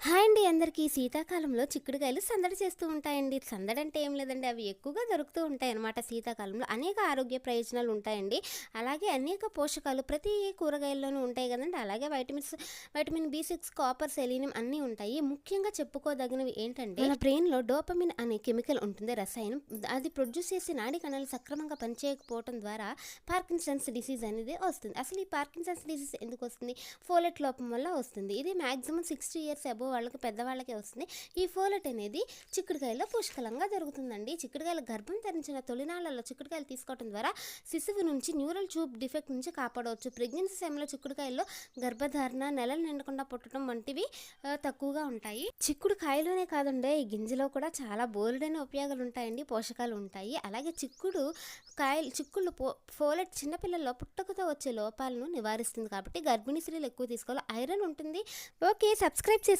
Hi అండి అందరికీ. శీతాకాలంలో చిక్కుడుకాయలు సందడి చేస్తూ ఉంటాయండి. సందడి అంటే ఏం లేదండి, అవి ఎక్కువగా దొరుకుతూ ఉంటాయన్నమాట శీతాకాలంలో. అనేక ఆరోగ్య ప్రయోజనాలు ఉంటాయండి. అలాగే అనేక పోషకాలు ప్రతి కూరగాయల్లోనూ ఉంటాయి కదండి. అలాగే వైటమిన్ బి6, కాపర్, సెలీనియం అన్నీ ఉంటాయి. ముఖ్యంగా చెప్పుకోదగినవి ఏంటంటే, మన బ్రెయిన్లో డోపమిన్ అనే కెమికల్ ఉంటుంది, రసాయనం. అది ప్రొడ్యూస్ చేసి నాడీ కణాలు సక్రమంగా పనిచేయకపోవడం ద్వారా పార్కిన్సన్స్ డిసీజ్ అనేది వస్తుంది. అసలు ఈ పార్కిన్సన్స్ డిసీజ్ ఎందుకు వస్తుంది? ఫోలెట్ లోపం వల్ల వస్తుంది. ఇది మాక్సిమం 60 ఇయర్స్ అబోవ్ వాళ్ళకి, పెద్దవాళ్ళకే వస్తుంది. ఈ ఫోలెట్ అనేది చిక్కుడుకాయలో పుష్కలంగా దొరుకుతుందండి. చిక్కుడుకాయలు గర్భం ధరించిన తొలినాళ్లలో చిక్కుడుకాయలు తీసుకోవడం ద్వారా శిశువు నుంచి న్యూరల్ ట్యూబ్ డిఫెక్ట్ నుంచి కాపాడవచ్చు. ప్రెగ్నెన్సీ సమయంలో చిక్కుడుకాయల్లో గర్భధారణ, నెలలు నిండకుండా పుట్టడం వంటివి తక్కువగా ఉంటాయి. చిక్కుడుకాయలోనే కాదండి, ఈ గింజలో కూడా చాలా బోలెడైన ఉపయోగాలు ఉంటాయండి, పోషకాలు ఉంటాయి. అలాగే చిక్కుళ్ళు ఫోలెట్ చిన్నపిల్లల్లో పుట్టుకతో వచ్చే లోపాలను నివారిస్తుంది కాబట్టి గర్భిణీ స్త్రీలు ఎక్కువ తీసుకోవాలి. ఐరన్ ఉంటుంది. ఓకే, సబ్స్క్రైబ్ చేసుకోండి.